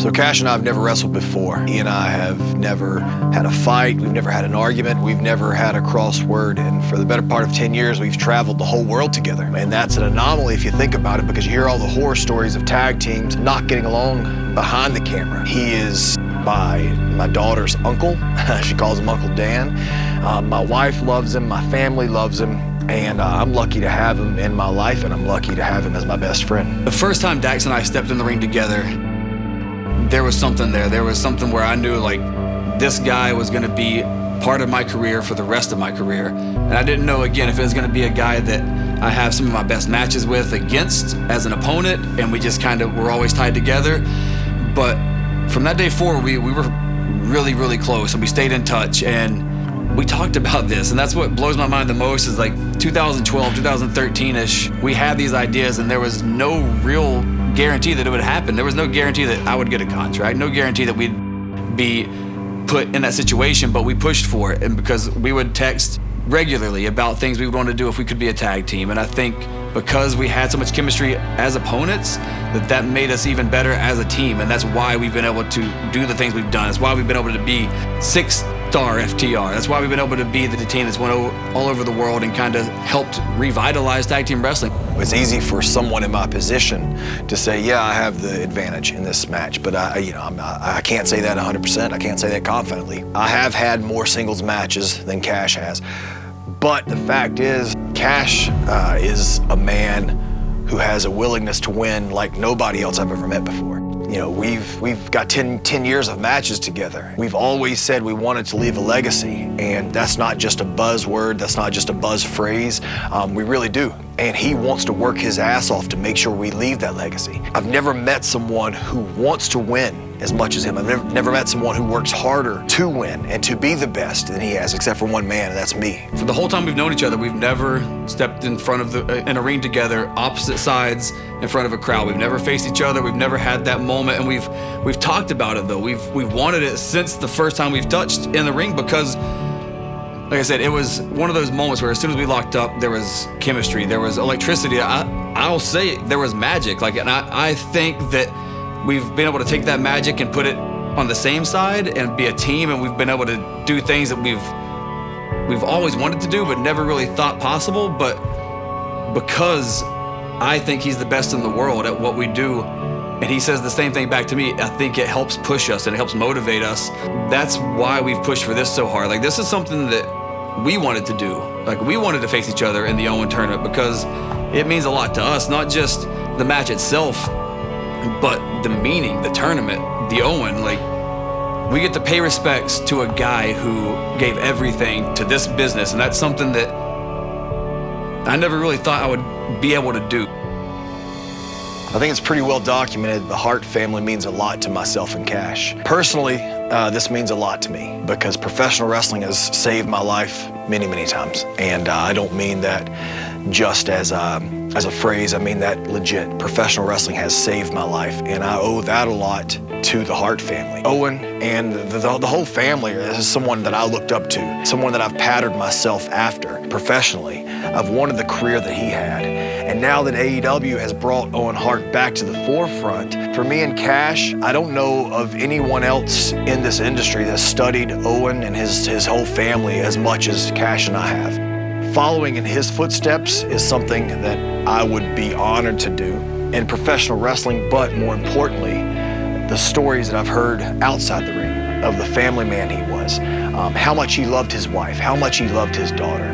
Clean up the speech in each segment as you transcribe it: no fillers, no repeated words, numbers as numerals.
So Cash and I have never wrestled before. He and I have never had a fight. We've never had an argument. We've never had a crossword. And for the better part of 10 years, we've traveled the whole world together. And that's an anomaly if you think about it, because you hear all the horror stories of tag teams not getting along behind the camera. He is my daughter's uncle. She calls him Uncle Dan. My wife loves him. My family loves him. And I'm lucky to have him in my life, and I'm lucky to have him as my best friend. The first time Dax and I stepped in the ring together, there was something there. There was something where I knew, like, this guy was going to be part of my career for the rest of my career. And I didn't know, again, if it was going to be a guy that I have some of my best matches with against as an opponent, and we just kind of were always tied together. But from that day forward, we were really, really close, and we stayed in touch, and we talked about this. And that's what blows my mind the most is, like, 2012, 2013-ish, we had these ideas, and there was no real guarantee that it would happen. There was no guarantee that I would get a contract, no guarantee that we'd be put in that situation, but we pushed for it. And because we would text regularly about things we would want to do if we could be a tag team. And I think because we had so much chemistry as opponents, that made us even better as a team. And that's why we've been able to do the things we've done. That's why we've been able to be 6-star FTR. That's why we've been able to be the team that's went all over the world and kind of helped revitalize tag team wrestling. It's easy for someone in my position to say, yeah, I have the advantage in this match, but I can't say that 100%. I can't say that confidently. I have had more singles matches than Cash has, but the fact is, Cash is a man who has a willingness to win like nobody else I've ever met before. You know, we've got 10 years of matches together. We've always said we wanted to leave a legacy, and that's not just a buzzword, that's not just a buzz phrase. We really do. And he wants to work his ass off to make sure we leave that legacy. I've never met someone who wants to win as much as him. I've never met someone who works harder to win and to be the best than he has, except for one man, and that's me. For the whole time we've known each other, we've never stepped in front of an arena together, opposite sides in front of a crowd. We've never faced each other. We've never had that moment, and we've talked about it though. We've wanted it since the first time we've touched in the ring, because like I said, it was one of those moments where as soon as we locked up, there was chemistry, there was electricity. I'll say it, there was magic. Like, and I think that we've been able to take that magic and put it on the same side and be a team, and we've been able to do things that we've always wanted to do but never really thought possible. But because I think he's the best in the world at what we do, and he says the same thing back to me, I think it helps push us and it helps motivate us. That's why we've pushed for this so hard. Like, this is something that we wanted to do. Like, we wanted to face each other in the Owen tournament because it means a lot to us, not just the match itself, but the meaning, the tournament, the Owen. Like, we get to pay respects to a guy who gave everything to this business, and that's something that I never really thought I would be able to do. I think it's pretty well documented. The Hart family means a lot to myself and Cash. Personally, this means a lot to me because professional wrestling has saved my life many, many times. And I don't mean that just as a phrase, I mean that legit. Professional wrestling has saved my life, and I owe that a lot to the Hart family. Owen and the whole family is someone that I looked up to, someone that I've patterned myself after professionally. I've wanted the career that he had. And now that AEW has brought Owen Hart back to the forefront, for me and Cash, I don't know of anyone else in this industry that studied Owen and his whole family as much as Cash and I have. Following in his footsteps is something that I would be honored to do in professional wrestling, but more importantly, the stories that I've heard outside the ring of the family man he was, how much he loved his wife, how much he loved his daughter.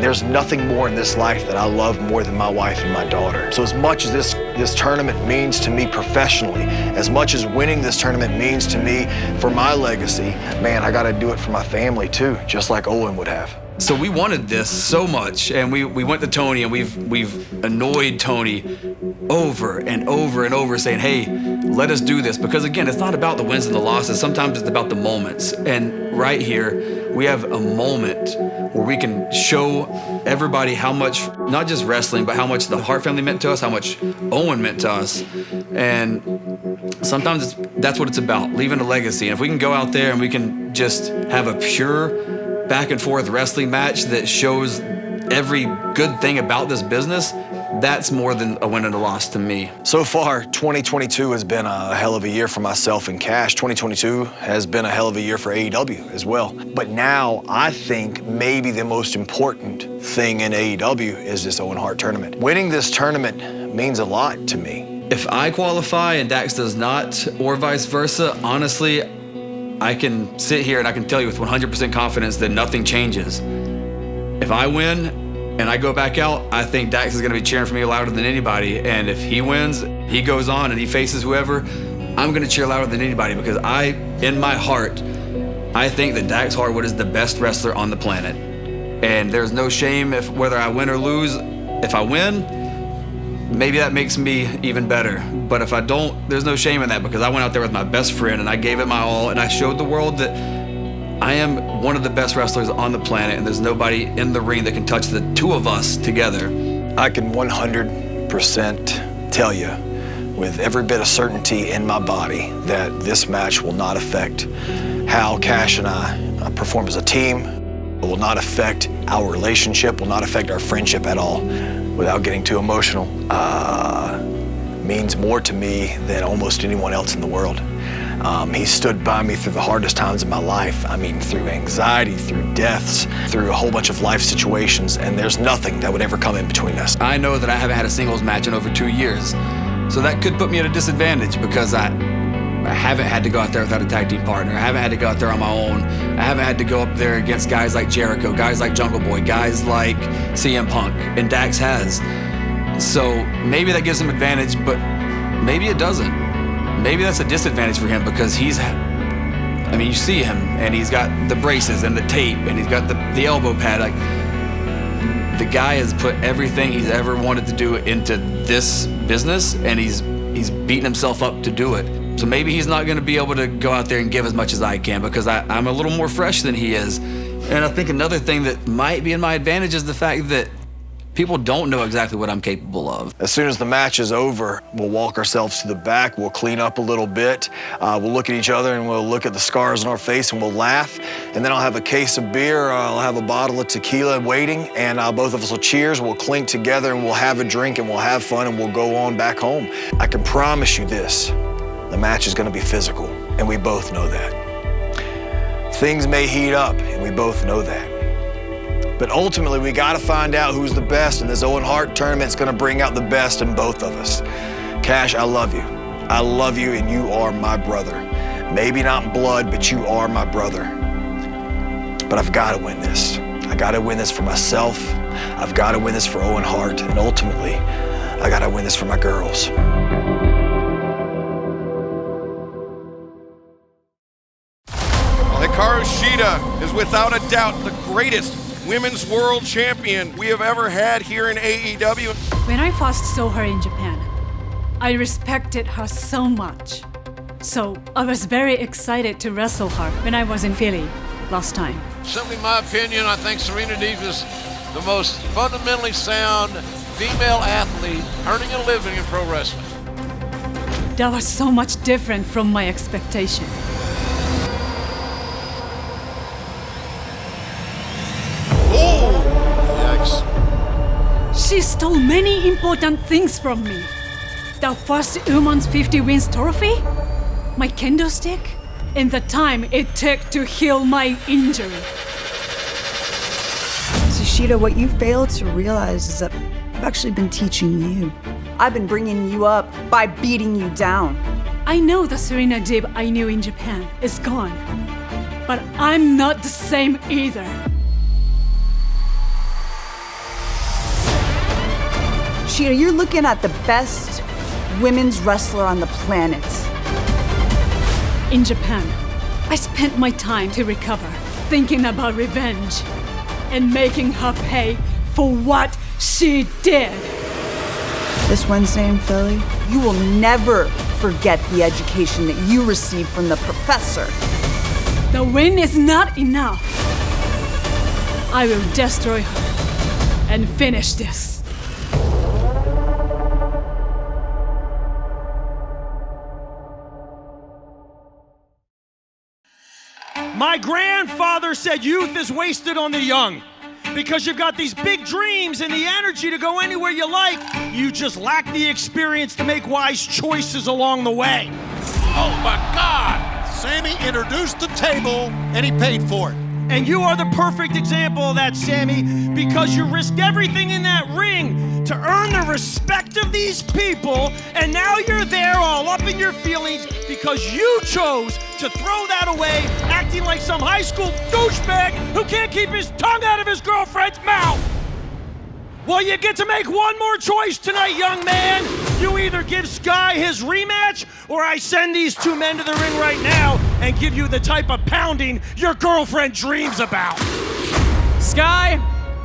There's nothing more in this life that I love more than my wife and my daughter. So as much as this tournament means to me professionally, as much as winning this tournament means to me for my legacy, man, I gotta do it for my family too, just like Owen would have. So we wanted this so much, and we went to Tony, and we've annoyed Tony over and over and over, saying, hey, let us do this. Because again, it's not about the wins and the losses. Sometimes it's about the moments. And right here, we have a moment where we can show everybody how much, not just wrestling, but how much the Hart family meant to us, how much Owen meant to us. And sometimes that's what it's about, leaving a legacy. And if we can go out there and we can just have a pure back and forth wrestling match that shows every good thing about this business, That's more than a win and a loss to me. So far, 2022 has been a hell of a year for myself and Cash. 2022 has been a hell of a year for AEW as well. But now I think maybe the most important thing in AEW is this Owen Hart tournament. Winning this tournament means a lot to me. If I qualify and Dax does not, or vice versa, honestly, I can sit here and I can tell you with 100% confidence that nothing changes. If I win, and I go back out, I think Dax is gonna be cheering for me louder than anybody. And if he wins, he goes on and he faces whoever, I'm gonna cheer louder than anybody because in my heart, I think that Dax Harwood is the best wrestler on the planet. And there's no shame whether I win or lose. If I win, maybe that makes me even better. But if I don't, there's no shame in that because I went out there with my best friend and I gave it my all and I showed the world that I am one of the best wrestlers on the planet and there's nobody in the ring that can touch the two of us together. I can 100% tell you with every bit of certainty in my body that this match will not affect how Cash and I perform as a team. It will not affect our relationship, will not affect our friendship at all. Without getting too emotional, means more to me than almost anyone else in the world. He stood by me through the hardest times of my life. I mean, through anxiety, through deaths, through a whole bunch of life situations, and there's nothing that would ever come in between us. I know that I haven't had a singles match in over 2 years, so that could put me at a disadvantage because I haven't had to go out there without a tag team partner. I haven't had to go out there on my own. I haven't had to go up there against guys like Jericho, guys like Jungle Boy, guys like CM Punk, and Dax has. So maybe that gives him advantage, but maybe it doesn't. Maybe that's a disadvantage for him because you see him and he's got the braces and the tape and he's got the elbow pad. Like, the guy has put everything he's ever wanted to do into this business and he's beaten himself up to do it. So maybe he's not gonna be able to go out there and give as much as I can because I'm a little more fresh than he is. And I think another thing that might be in my advantage is the fact that people don't know exactly what I'm capable of. As soon as the match is over, we'll walk ourselves to the back, we'll clean up a little bit, we'll look at each other and we'll look at the scars on our face and we'll laugh. And then I'll have a case of beer, I'll have a bottle of tequila waiting, and both of us will cheers, we'll clink together and we'll have a drink and we'll have fun and we'll go on back home. I can promise you this, the match is gonna be physical, and we both know that. Things may heat up, and we both know that. But ultimately, we gotta find out who's the best, and this Owen Hart tournament's gonna bring out the best in both of us. Cash, I love you. I love you, and you are my brother. Maybe not blood, but you are my brother. But I've gotta win this. I gotta win this for myself. I've gotta win this for Owen Hart, and ultimately, I gotta win this for my girls. Hikaru Shida is without a doubt the greatest women's world champion we have ever had here in AEW. When I first saw her in Japan, I respected her so much. So I was very excited to wrestle her when I was in Philly last time. Simply my opinion, I think Serena Deeb is the most fundamentally sound female athlete earning a living in pro wrestling. That was so much different from my expectation. She stole many important things from me. The first women's 50 wins trophy, my kendo stick, and the time it took to heal my injury. So Shida, what you failed to realize is that I've actually been teaching you. I've been bringing you up by beating you down. I know the Serena Deeb I knew in Japan is gone, but I'm not the same either. Shida, you're looking at the best women's wrestler on the planet. In Japan, I spent my time to recover, thinking about revenge and making her pay for what she did. This Wednesday in Philly, you will never forget the education that you received from the professor. The win is not enough. I will destroy her and finish this. My grandfather said youth is wasted on the young. because you've got these big dreams and the energy to go anywhere you like. You just lack the experience to make wise choices along the way. Oh my God! Sammy introduced the table and he paid for it. And you are the perfect example of that, Sammy, because you risked everything in that ring to earn the respect of these people, and now you're there all up in your feelings because you chose to throw that away, acting like some high school douchebag who can't keep his tongue out of his girlfriend's mouth. Well, you get to make one more choice tonight, young man. You either give Sky his rematch, or I send these two men to the ring right now and give you the type of pounding your girlfriend dreams about. Sky,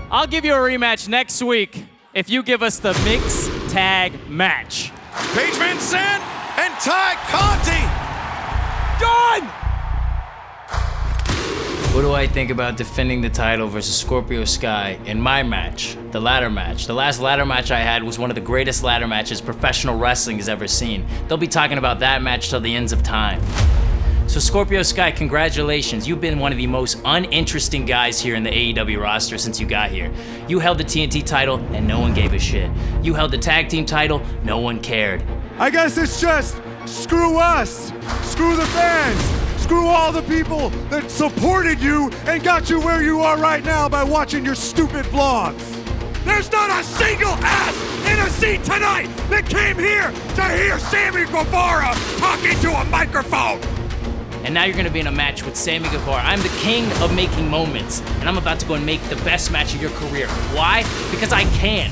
I'll give you a rematch next week if you give us the mixed tag match. Paige Van Sant and Ty Conti. Done! What do I think about defending the title versus Scorpio Sky in my match, the ladder match? The last ladder match I had was one of the greatest ladder matches professional wrestling has ever seen. They'll be talking about that match till the ends of time. So Scorpio Sky, congratulations. You've been one of the most uninteresting guys here in the AEW roster since you got here. You held the TNT title and no one gave a shit. You held the tag team title, no one cared. I guess it's just screw us, screw the fans, screw all the people that supported you and got you where you are right now by watching your stupid vlogs. There's not a single ass in a seat tonight that came here to hear Sammy Guevara talking to a microphone. And now you're gonna be in a match with Sammy Guevara. I'm the king of making moments, and I'm about to go and make the best match of your career. Why? Because I can.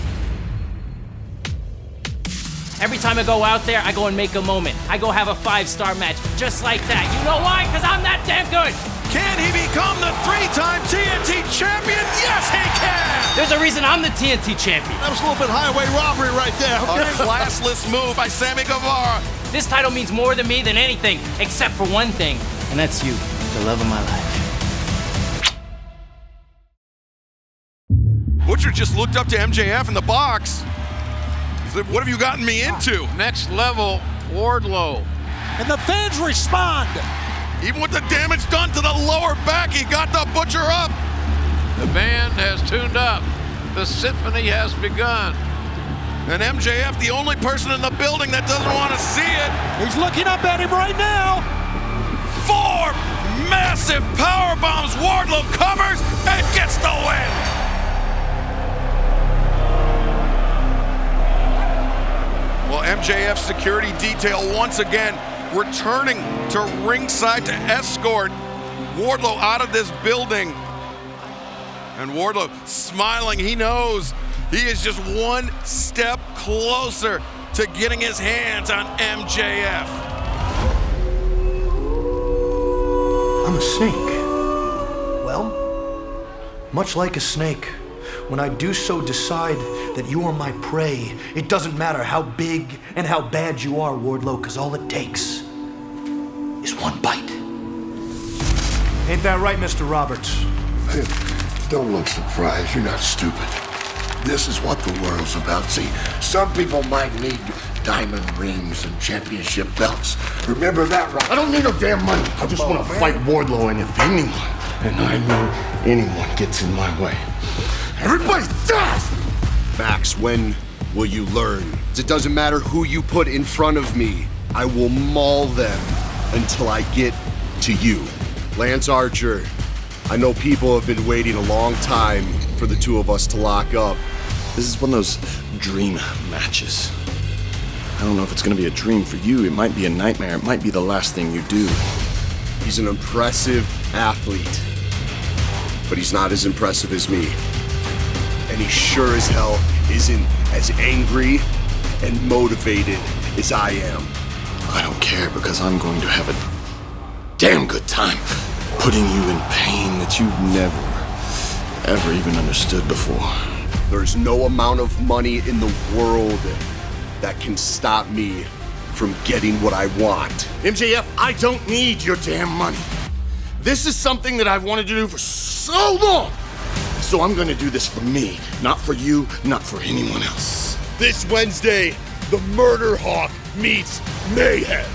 Every time I go out there, I go and make a moment. I go have a 5-star match, just like that. You know why? Because I'm that damn good. Can he become the 3-time TNT champion? Yes, he can! There's a reason I'm the TNT champion. That was a little bit highway robbery right there. A classless move by Sammy Guevara. This title means more to me than anything, except for one thing, and that's you, the love of my life. Butcher just looked up to MJF in the box. He said, what have you gotten me into? Next level, Wardlow. And the fans respond. Even with the damage done to the lower back, he got the Butcher up. The band has tuned up. The symphony has begun. And MJF, the only person in the building that doesn't want to see it. He's looking up at him right now. 4 massive power bombs. Wardlow covers and gets the win. Well, MJF's security detail once again returning to ringside to escort Wardlow out of this building. And Wardlow smiling, he knows he is just one step closer to getting his hands on MJF. I'm a snake. Well, much like a snake, when I do so decide that you are my prey, it doesn't matter how big and how bad you are, Wardlow, because all it takes is one bite. Ain't that right, Mr. Roberts? Hey, don't look surprised. You're not stupid. This is what the world's about. See, some people might need diamond rings and championship belts. Remember that, right? I don't need no damn money. I just want to fight Wardlow, and if anyone, and I know anyone gets in my way, everybody dies! Max, when will you learn? It doesn't matter who you put in front of me. I will maul them until I get to you. Lance Archer, I know people have been waiting a long time for the two of us to lock up. This is one of those dream matches. I don't know if it's gonna be a dream for you. It might be a nightmare. It might be the last thing you do. He's an impressive athlete, but he's not as impressive as me. And he sure as hell isn't as angry and motivated as I am. I don't care, because I'm going to have a damn good time putting you in pain that you've never, ever even understood before. There's no amount of money in the world that can stop me from getting what I want. MJF, I don't need your damn money. This is something that I've wanted to do for so long. So I'm gonna do this for me, not for you, not for anyone else. This Wednesday, the Murder Hawk meets Mayhem.